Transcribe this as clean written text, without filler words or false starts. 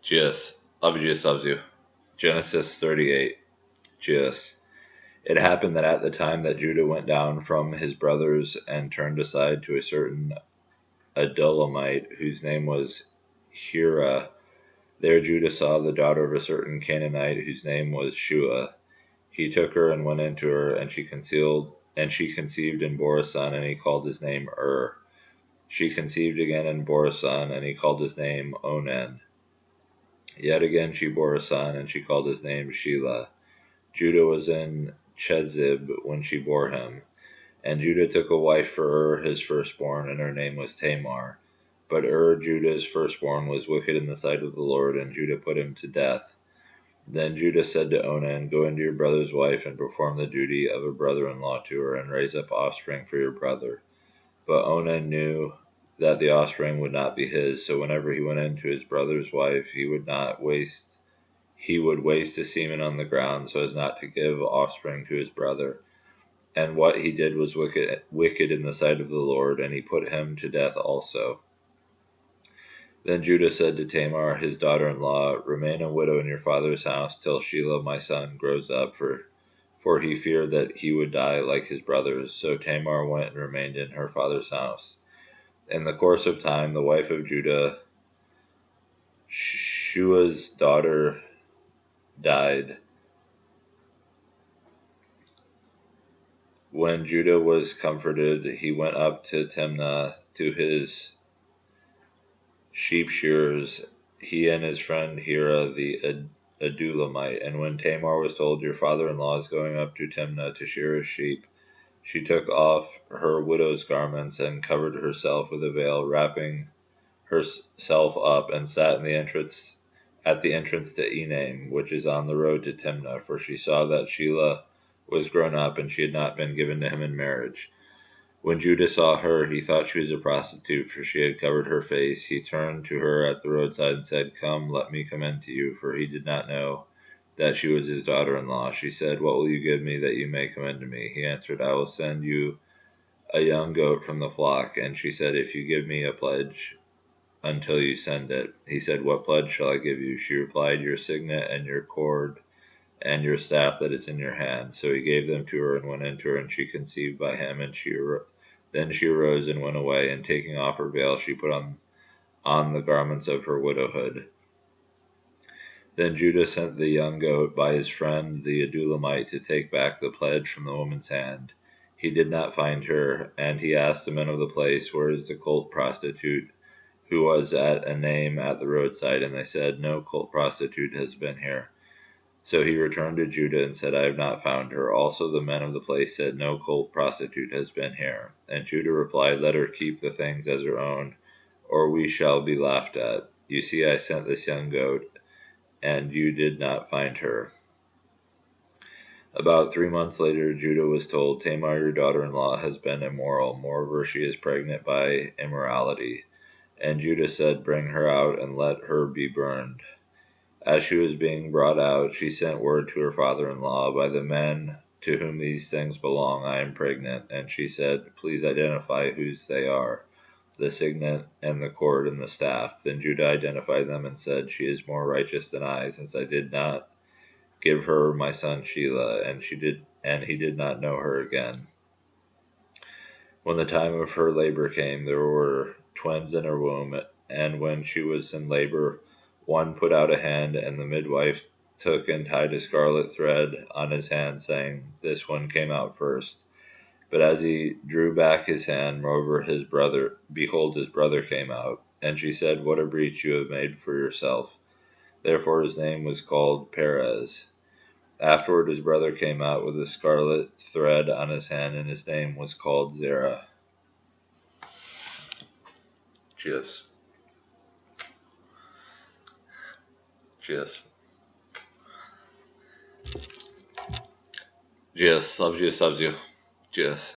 Jesus. Love you, Jesus loves you. Genesis 38. Jesus. It happened that at the time that Judah went down from his brothers and turned aside to a certain Adulamite, whose name was Hira, there Judah saw the daughter of a certain Canaanite, whose name was Shua. He took her and went into her, and she conceived and bore a son, and he called his name She conceived again and bore a son, and he called his name Onan. Yet again she bore a son, and she called his name Shelah. Judah was in Chezib when she bore him. And Judah took a wife for his firstborn, and her name was Tamar. But Judah's firstborn, was wicked in the sight of the Lord, and Judah put him to death. Then Judah said to Onan, Go into your brother's wife, and perform the duty of a brother-in-law to her, and raise up offspring for your brother. But Onan knew that the offspring would not be his, so whenever he went into his brother's wife, he would waste his semen on the ground, so as not to give offspring to his brother. And what he did was wicked in the sight of the Lord, and he put him to death also. Then Judah said to Tamar, his daughter-in-law, Remain a widow in your father's house till Shelah my son grows up, for he feared that he would die like his brothers. So Tamar went and remained in her father's house. In the course of time, the wife of Judah, Shua's daughter, died. When Judah was comforted, he went up to Timnah to his sheep shearers, he and his friend Hira the Adulamite. And when Tamar was told, Your father-in-law is going up to Timnah to shear his sheep, she took off her widow's garments and covered herself with a veil, wrapping herself up, and sat at the entrance to Enaim, which is on the road to Timnah, for she saw that Shelah was grown up, and she had not been given to him in marriage. When Judah saw her, he thought she was a prostitute, for she had covered her face. He turned to her at the roadside and said, Come, let me come in to you, for he did not know that she was his daughter-in-law. She said, What will you give me that you may come in to me? He answered, I will send you a young goat from the flock. And she said, If you give me a pledge until you send it. He said, What pledge shall I give you? She replied, Your signet and your cord and your staff that is in your hand. So he gave them to her and went into her, and she conceived by him. And then she arose and went away, and taking off her veil, she put on the garments of her widowhood. Then Judah sent the young goat by his friend the Adulamite to take back the pledge from the woman's hand. He did not find her, and he asked the men of the place, Where is the cult prostitute who was at Enaim at the roadside? And they said, No cult prostitute has been here. So he returned to Judah and said, I have not found her. Also the men of the place said, No cult prostitute has been here. And Judah replied, Let her keep the things as her own, or we shall be laughed at. You see, I sent this young goat, and you did not find her. About 3 months later, Judah was told, Tamar, your daughter-in-law, has been immoral. Moreover, she is pregnant by immorality. And Judah said, Bring her out and let her be burned. As she was being brought out, she sent word to her father-in-law, By the men to whom these things belong, I am pregnant. And she said, Please identify whose they are, the signet and the cord and the staff. Then Judah identified them and said, She is more righteous than I, since I did not give her my son Shelah, and he did not know her again. When the time of her labor came, there were twins in her womb, and when she was in labor, one put out a hand, and the midwife took and tied a scarlet thread on his hand, saying, This one came out first. But as he drew back his hand, moreover, behold, his brother came out. And she said, What a breach you have made for yourself. Therefore his name was called Perez. Afterward his brother came out with a scarlet thread on his hand, and his name was called Zerah. Jesus. Jesus. Love Jesus loves you. Jesus.